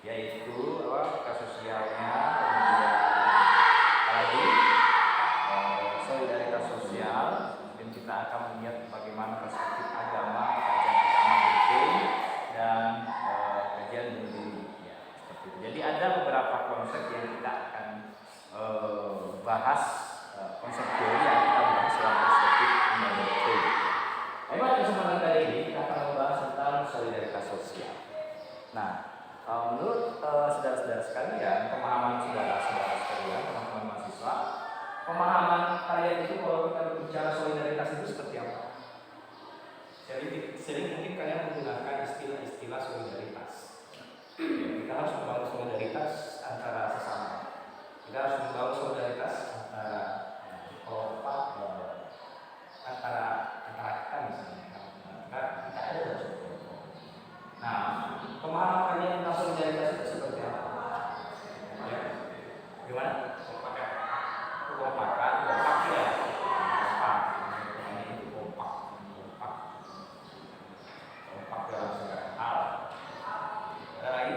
yaitu kesosialnya, kemudian apalagi solidaritas sosial. Mungkin kita akan melihat bagaimana perspektif agama, kajian agama penting dan kajian bunuh diri. Ya, seperti itu. Jadi ada beberapa konsep yang kita akan bahas, konsep teori yang kita bahas dalam perspektif humanitarian. Pada kesempatan kali ini kita akan membahas tentang solidaritas sosial. Nah, menurut saudara-saudara sekalian, pemahaman saudara-saudara sekalian, teman-teman mahasiswa, pemahaman kalian itu kalau kita berbicara solidaritas itu seperti apa? Sering mungkin kalian menggunakan istilah-istilah solidaritas. Kita harus membangun solidaritas antara sesama. Kita harus membangun solidaritas antara kelompok, antara kita misalnya. Kita ada dalam suatu kelompok. Nah, pemahaman kalian tentang solidaritas itu seperti apa? Ya, gimana? Kompak ya. Kompak dalam segala hal. Ada lagi?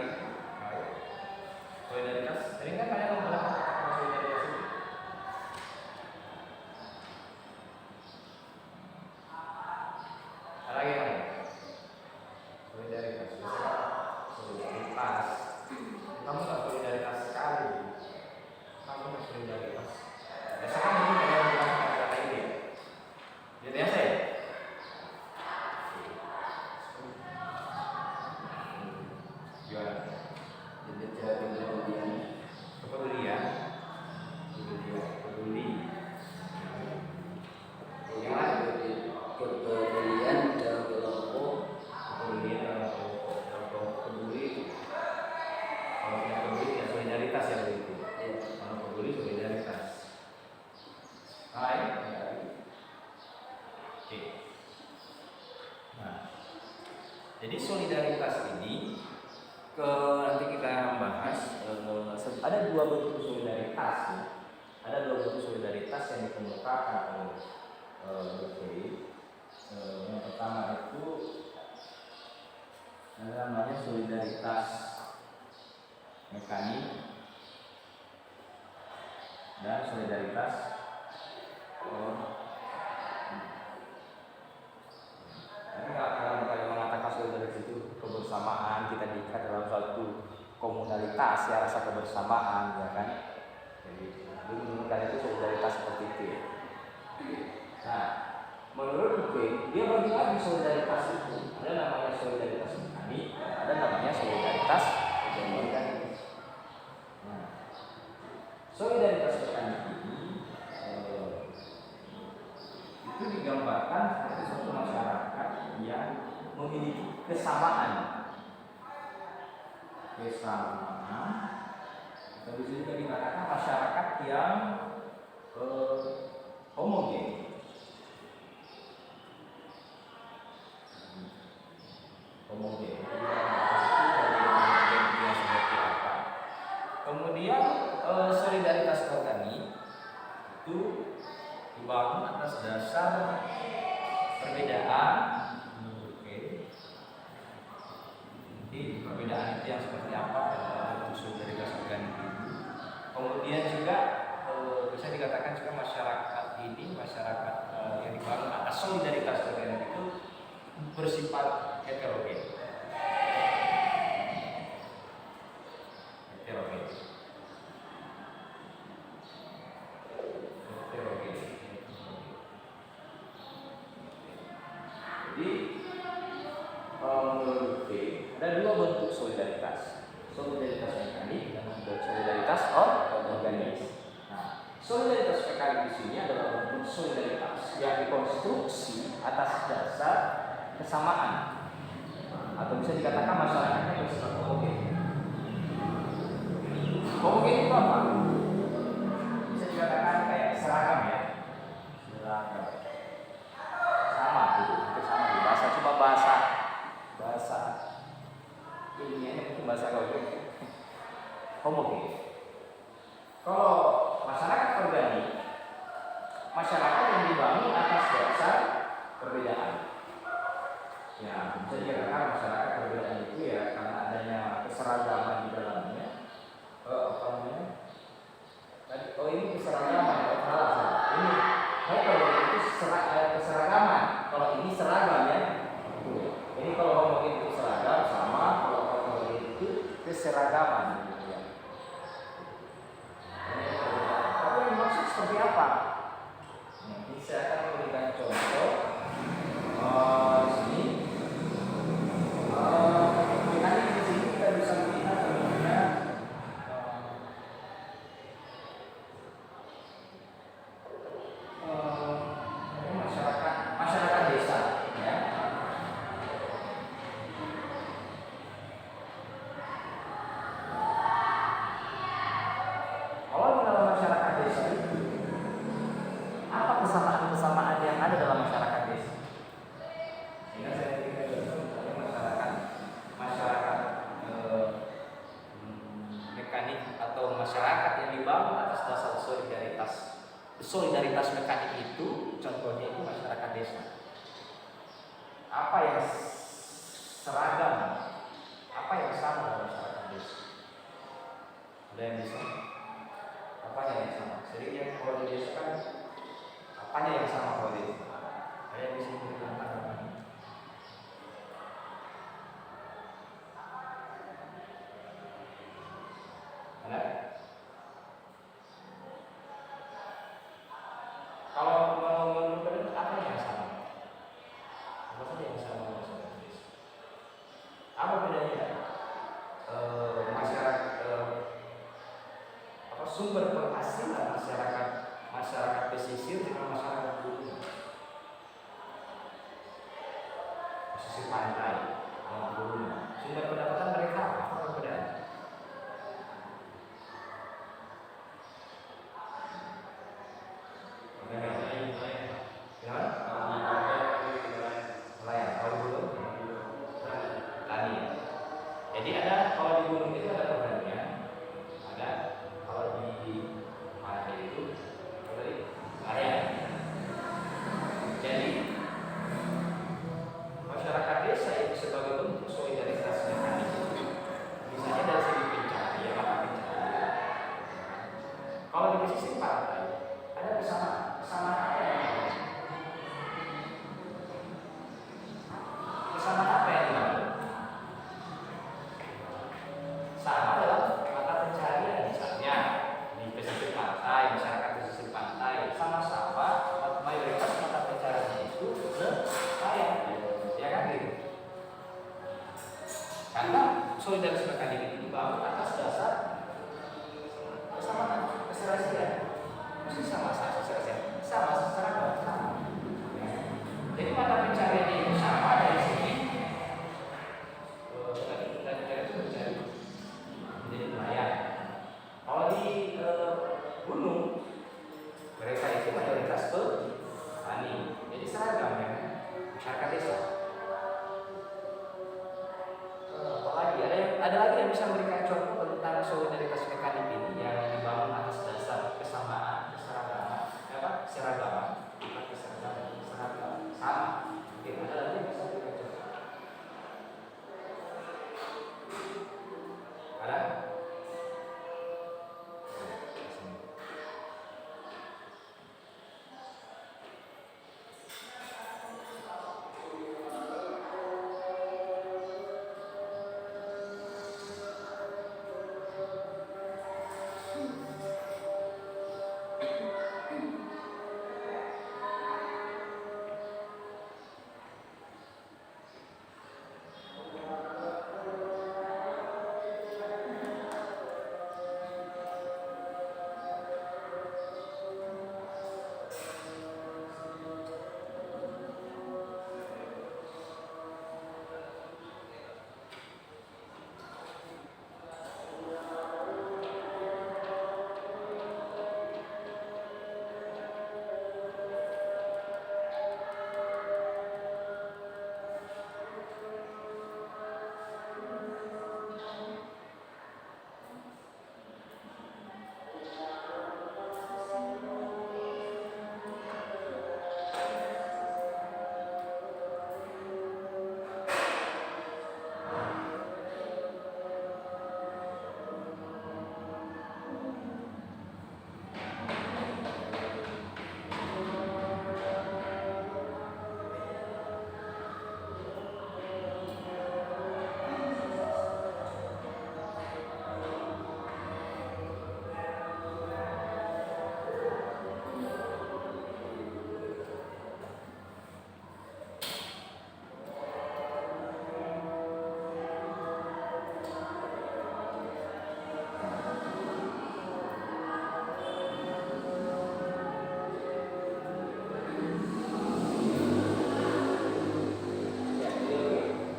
Solidaritas. Tadi kan kalian membahas solidaritas itu. Ada lagi apa? Solidaritas. Solidaritas. Kamu nggak solidaritas sekali. Kamu nggak solidaritas. Biasanya mungkin kalian bilang kata-kata ini ya. Ya biasa ya. Gimana? Kepedulian. Peduli. Gimana? Kepedulian dalam kelompok. Kepedulian dalam kelompok. Peduli. Kalau punya peduli ya solidaritas ya begitu. Kalau peduli solidaritas. Hai. Oke. Nah, jadi solidaritas ini nanti kita membahas ada dua bentuk solidaritas. Ya. Ada dua bentuk solidaritas yang dikemukakan oleh Dr. Yang pertama itu namanya solidaritas mekanik dan solidaritas kalau mengatakan solidaritas itu kebersamaan, kita diikat dalam suatu komunalitas ya, rasa kebersamaan ya kan. Jadi menurut kalian itu solidaritas seperti itu ya. Nah, menurut gue dia bagi-bagi solidaritas itu. Ada namanya solidaritas mekanik, ada namanya solidaritas organik. Nah, solidaritas mekanik ini itu digambarkan seperti suatu masyarakat yang memiliki kesamaan atau bisa juga dikatakan masyarakat yang homogen. Kemudian solidaritas organik itu dibangun atas dasar perbedaan. Jadi perbedaan itu yang seperti apa dalam solidaritas organik itu. Kemudian juga bisa dikatakan juga masyarakat yang dibangun atas solidaritas organik itu bersifat heterogen. Jadi menurut ada dua bentuk solidaritas mekanik dan solidaritas organik. Nah, solidaritas mekanik di sini adalah bentuk solidaritas yang dikonstruksi atas dasar kesamaan, atau bisa dikatakan masyarakatnya bersifat homogen. Homogen itu apa? Bisa dikatakan kayak seragam ya, sama gitu, sama di bahasa, cuma bahasa ilmiahnya mungkin bahasa gaul homogen. Kalau masyarakat organik, masyarakat yang dibangun atas dasar perbedaan. Ya, bisa dikatakan masyarakat perbedaan itu ya karena adanya keseragaman di dalam Oh ini keseragaman, oh salah salah. Ini kalau itu keseragaman, kalau ini seragam ya. Ini kalau ngomongin itu seragam sama, kalau ngomongin itu keseragaman. Ya. Tapi yang maksud seperti apa? Nanti saya akan memberikan contoh. Di sini. Nanti di sini kita bisa melihat contohnya. Masyarakat desa ya. Kalau dalam masyarakat desa itu apa kesamaan yang ada dalam masyarakat desa? Sehingga saya berikan contoh misalnya masyarakat mekanik atau masyarakat yang dibangun atas dasar solidaritas mekanik itu, contohnya itu masyarakat desa. Apa yang seragam? Apa yang sama dalam masyarakat desa? Ada yang bisa? Apanya yang sama? Seringnya kalau di desa kan apanya yang sama kalau di desa? Ada yang bisa memberikan tanggapan? Ada? Kalau menurut apa yang sama? Apa saja yang sama dalam masyarakat desa? Apa bedanya? Sumber penghasilan masyarakat pesisir dengan masyarakat gunung, pesisir pantai, gunung. Sumber pendapatan mereka apa perbedaannya? Nelayan, kalau di gunung, tani. Jadi ada kalau di gunung itu ada pertanian, ada kalau di pantai itu nelayan. Jadi masyarakat desa itu sebagai bentuk solidaritas mekanik itu, misalnya dari segi pencarian, mata pencarian. Kalau di pesisir pantai ada kesamaan apa yang dibangun? Kesamaan apa yang dibangun? Sama dalam mata pencarian, misalnya di pesisir pantai, masyarakat pesisir pantai sama-sama mayoritas mata pencarian itu nelayan, ya kan gitu. Karena solidaritas mekanik itu dibangun atas dasar kesamaan, keserasian. Mesti sama secara sama. Jadi mata pencarian itu sama dari sini. Tadi itu mencari menjadi nelayan. Kalau di gunung mereka itu mayoritas petani. Jadi seragam ya, masyarakat desa. Apalagi ada lagi yang bisa memberikan contoh tentang solidaritas mekanik ini yang dibangun atas dasar kesamaan, seragaman sama. Oke, ada lagi yang bisa memberikan contoh? Ada?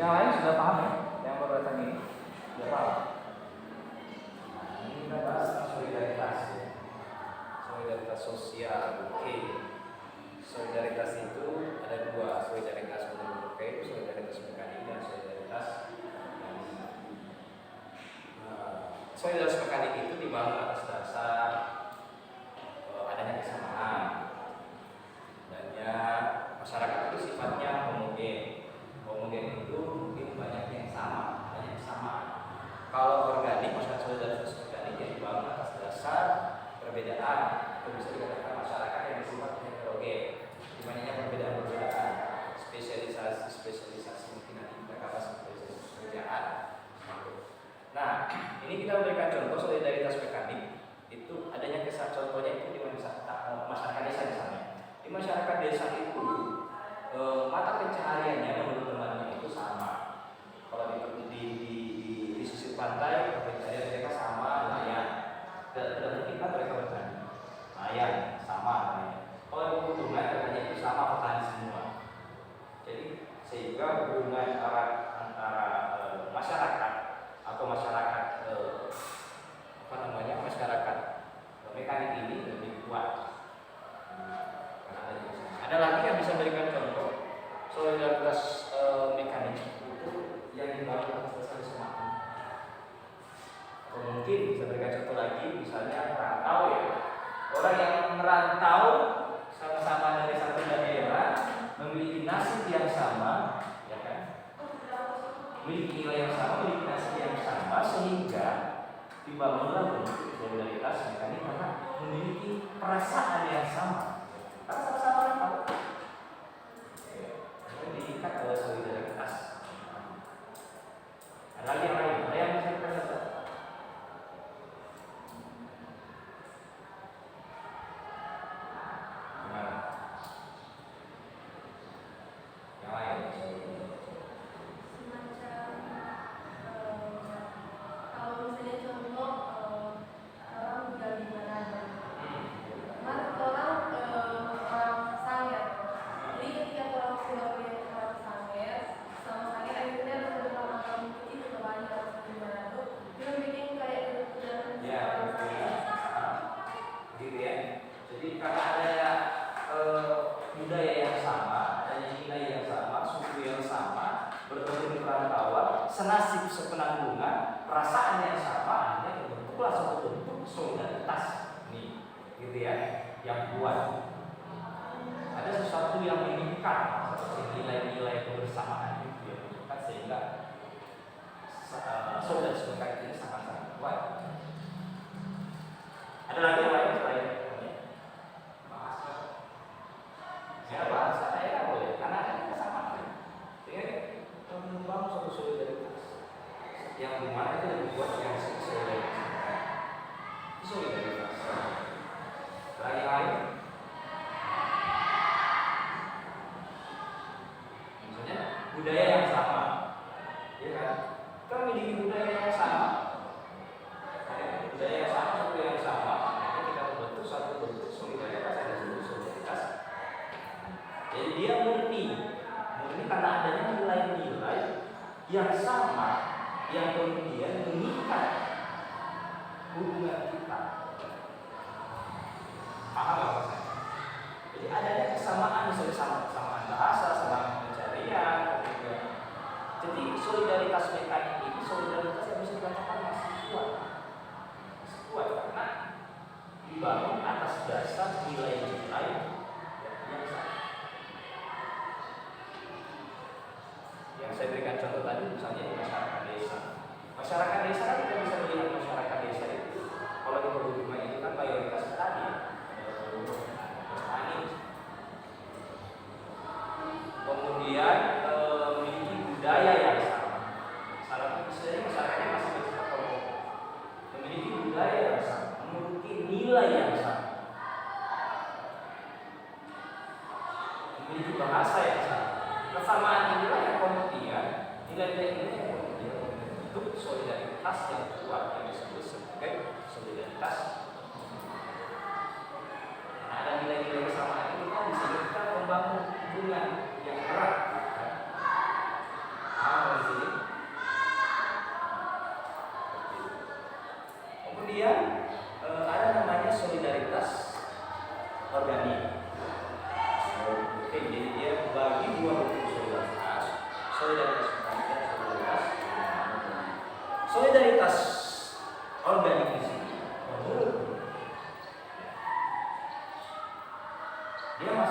Yang lain sudah paham ya? Yang baru datang ini sudah paham? Nah, ini kita bahas tentang solidaritas ya. Solidaritas sosial, oke. Solidaritas itu ada dua, solidaritas menurut oke, solidaritas mekanik dan solidaritas solidaritas mekanik itu dibangun atas dasar adanya kesamaan, adanya masyarakat itu sifatnya homogen. Homogen itu mungkin banyak yang sama, banyak kesamaan. Kalau organik, masyarakat solidaritas organik yang dibangun atas dasar perbedaan, itu bisa dikatakan masyarakat yang bersifat heterogen, dimana perbedaan-perbedaan, spesialisasi mungkin nanti kita bahas spesialisasi pekerjaan. Nah, ini kita memberikan contoh solidaritas mekanik itu adanya contohnya itu di masyarakat desa misalnya. Di masyarakat desa itu mata pencahariannya menurut teman-teman itu sama. Kalau di sisi pantai pencaharian mereka sama nelayan. Dan mungkin kan mereka bertani nelayan sama nelayan. Kalau di pegunungan katanya itu sama petani semua. Jadi sehingga hubungan antara masyarakat atau masyarakat masyarakat mekanik ini lebih kuat. Ada lagi yang bisa memberikan contoh solidaritas mekanik itu yang dibangun atas dasar kesamaan. Atau mungkin bisa berikan contoh lagi, misalnya merantau ya. Orang yang merantau sama-sama dari satu daerah memiliki nasib yang sama, ya kan? Memiliki nilai yang sama, memiliki nasib yang sama, sehingga dibangunlah bentuk solidaritas mekanik karena memiliki perasaan yang sama. Karena sama-sama tahu. Diikat oleh solidaritas. Ada lagi yang lain, ada yang bisa kita lihat. Yang lain. Senasib sepenanggungan, perasaan yang sama, hanya terbentuklah suatu bentuk solidaritas nih, gitu ya, yang kuat. Ada sesuatu yang mengikat, seperti nilai-nilai kebersamaan itu yang mengikat sehingga solidaritas mereka ini sangat-sangat kuat. Ada lagi yang lain selain bahasa? Ya bahasa ya boleh, karena ada kesamaan. Sehingga membangun suatu solidaritas yang dimana itu lebih kuat yang solidaritas. Lagi lain, misalnya budaya yang sama, ya kan? Kita memiliki budaya yang sama, budaya yang sama, suku yang sama, maka kita membentuk satu bentuk solidaritas yang disebut solidaritas. Jadi dia murni karena adanya nilai-nilai yang sama yang kemudian mengikat hubungan kita. Paham apa saya? Jadi adanya kesamaan, misalnya kesamaan bahasa, kesamaan pencarian, kemudian. Jadi solidaritas mekanik ini solidaritas yang bisa dikatakan masih kuat karena dibangun atas dasar nilai-nilai yang sama. Yang saya berikan contoh tadi misalnya di masyarakat desa. Masyarakat desa kan kita bisa melihat masyarakat desa itu kalau di pegunungan itu kan mayoritas petani, petani. Kemudian memiliki budaya yang sama. Salah satu misalnya masyarakatnya masih bersifat kelompok. Memiliki budaya yang sama, memiliki nilai yang sama, memiliki bahasa yang sama. Kesamaan inilah yang kemudian nilai-nilai ini yang kemudian membentuk solidaritas yang kuat yang disebut sebagai solidaritas. Nah, ada nilai-nilai kesamaan ini kan bisa kita membangun hubungan yang erat. Nah,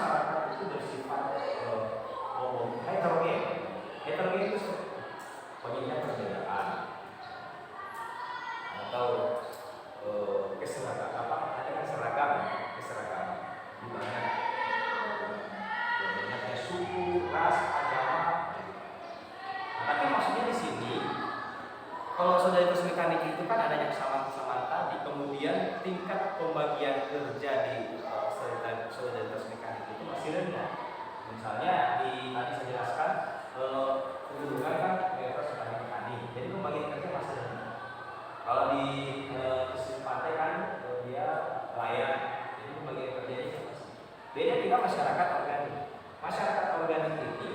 masyarakat itu bersifat heterogen. Heterogen itu pengingat perbedaan atau keseragaman. Ada kan seragam, keseragaman di banyaknya suku, ras, agama. Tapi maksudnya di sini, kalau solidaritas mekanik itu kan adanya kesamaan-kesamaan tadi, kemudian tingkat pembagian kerja di solidaritas mekanik itu masih rendah. Misalnya tadi saya jelaskan kedudukan kan mayoritas petani, jadi pembagian kerja masih rendah. Kalau di pesisir pantai kan dia nelayan, jadi pembagian kerjanya masih. Beda juga masyarakat organik. Masyarakat organik ini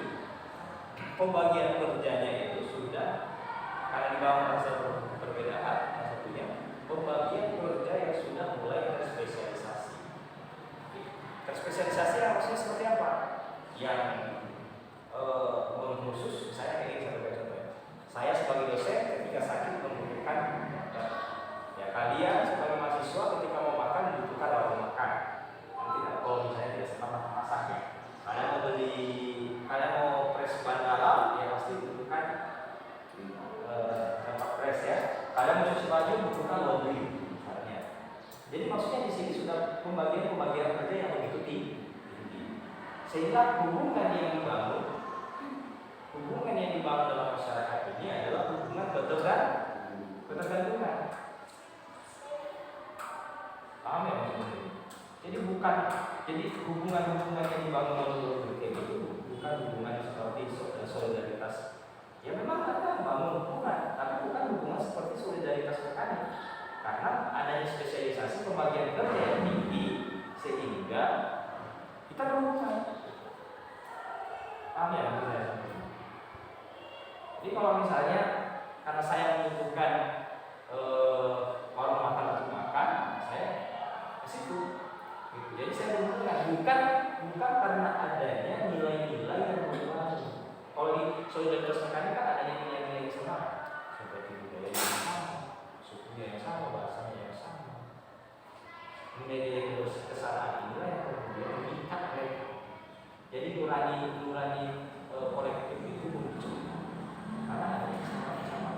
pembagian kerjanya itu sudah, karena dibangun rasa perbedaan, satunya pembagian kerja yang sudah mulai terspesialisasi. Terspesialisasi yang maksudnya seperti apa? Yang khusus, saya ingin satu contoh. Saya sebagai dosen ketika sakit membutuhkan, ya kalian sebagai mahasiswa ketika mau makan membutuhkan warung makan. Nanti kalau misalnya tidak sempat masak ya, kalian mau beli, kalian mau press ban dalam, ya pasti membutuhkan tempat press ya. Kalian mau cuci baju membutuhkan laundry misalnya. Jadi maksudnya di sini sudah pembagian kerja yang begitu tinggi, sehingga hubungan yang dibangun dalam masyarakat ini adalah hubungan ketergantungan. Paham ya maksudnya? Jadi hubungan yang dibangun oleh itu bukan hubungan seperti solidaritas. Ya memang ada membangun hubungan, tapi bukan hubungan seperti solidaritas mekanik. Karena adanya spesialisasi pembagian kerja yang tinggi sehingga kita berhubungan. Paham ya maksudnya? Jadi kalau misalnya karena saya membutuhkan warung makan untuk makan, saya ke situ. Gitu. Jadi saya berhubungan bukan karena adanya nilai-nilai yang berubah. Kalau di solidaritas mekanik kan adanya nilai-nilai yang sama, seperti budaya yang sama, sukunya yang sama, bahasanya yang sama. Nilai-nilai kesamaan inilah yang kemudian mengikat mereka. Jadi nurani kolektif itu muncul karena ada sama-sama.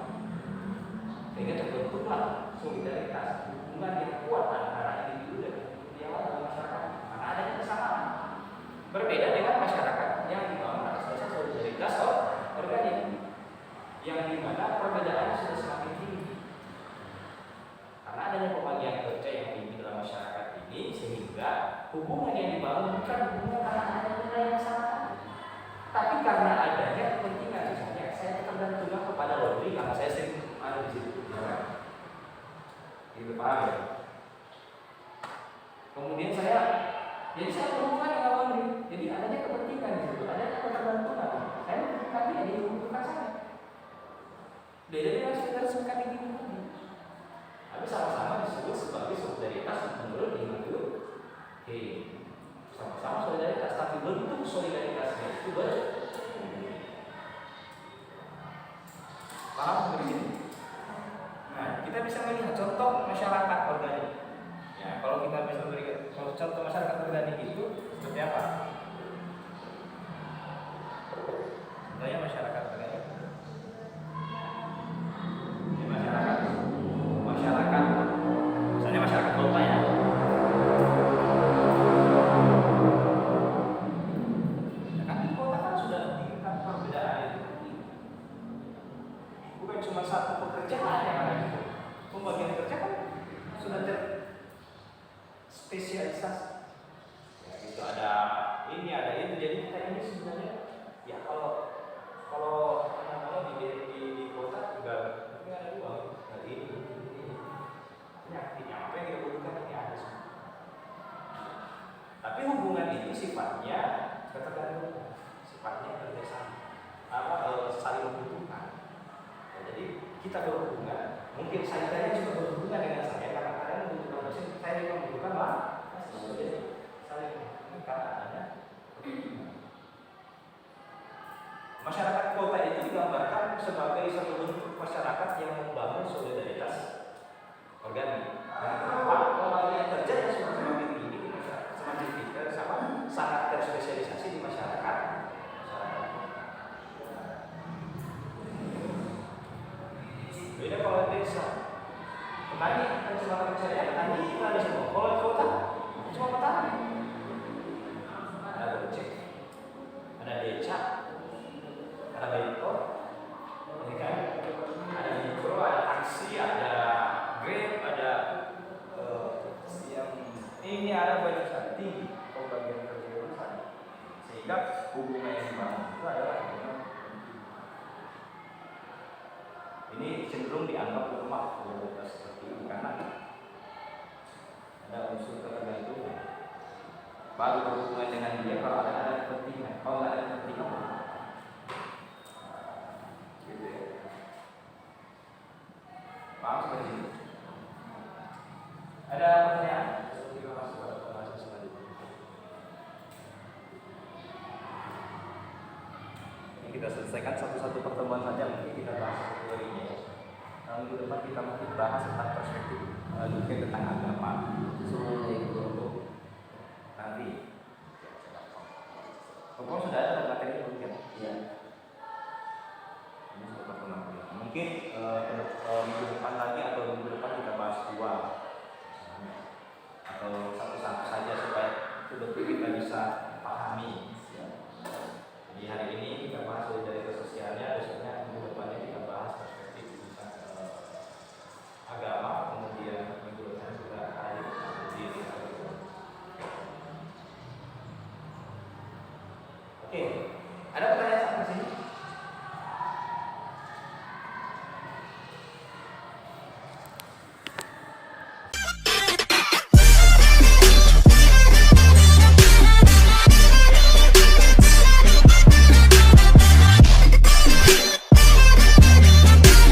Sehingga terbentuklah solidaritas, hubungan yang kuat antara individu dan individu dalam masyarakat. Karena adanya kesamaan. Berbeda dengan masyarakat yang dibangun atas dasar solidaritas organik, yang dimana perbedaannya sudah semakin tinggi. Karena adanya pembagian kerja yang tinggi dalam masyarakat ini, sehingga hubungan yang dibangun bukan hubungan karena adanya nilai yang sama, tapi karena adanya kepentingan. Misalnya saya tergantung kepada laundry karena saya sering ada di situ, itu paham ya? Kemudian saya berhubungan dengan laundry, jadi adanya kepentingan di situ, adanya ketergantungan. Saya membutuhkan dia, dia membutuhkan saya. Beda dengan solidaritas mekanik ini tadi. Tapi sama-sama disebut sebagai solidaritas menurut individu. Sama-sama solidaritas, tapi bentuk solidaritasnya itu berbeda. Paham seperti ini? Nah, kita bisa melihat contoh masyarakat organik. Ya, kalau kita bisa berikan contoh masyarakat organik itu seperti apa? Contohnya masyarakat organik. Ini masyarakat, misalnya masyarakat kota ya. Cuma satu pekerjaan yang ada itu. Pembagian kerja kan sudah terspesialisasi. Ya, itu ada ini, ada itu. Jadi kita ini sebenarnya ya kalau di kota juga ada dua. Dari ini. Ini apa yang kita butuhkan ini ada semua. Tapi hubungan itu sifatnya ketergantungan, sifatnya kerjasama, saling membutuhkan. Jadi kita berhubungan, mungkin saya juga berhubungan dengan saya karena kalian membutuhkan dosen, saya juga membutuhkan saling karena adanya. Masyarakat kota itu digambarkan sebagai satu bentuk masyarakat yang membangun solidaritas organik. Nah, kenapa? Pembagian kerja yang semakin tinggi, semakin tinggi, sangat ketika hubungan yang dibangun itu adalah hubungan ini cenderung dianggap lemah seperti ini karena ada unsur ketergantungan. Baru berhubungan dengan dia kalau ada kepentingan, kalau nggak ada kepentingan gitu ya. Paham seperti itu? Ada pertanyaan? Kita selesaikan satu-satu pertemuan saja, mungkin kita bahas satu teorinya ya. Minggu depan kita mungkin bahas tentang perspektif mungkin tentang agama untuk nanti. Pokoknya sudah ada materi mungkin. Ya. Ini sudah pertemuan. Mungkin minggu depan lagi atau minggu depan kita bahas dua atau satu-satu saja supaya betul-betul kita bisa pahami. Di hari ini kita bahas solidaritas sosialnya, besoknya minggu depannya kita bahas perspektif tentang agama, kemudian minggu depan juga hari di Oke.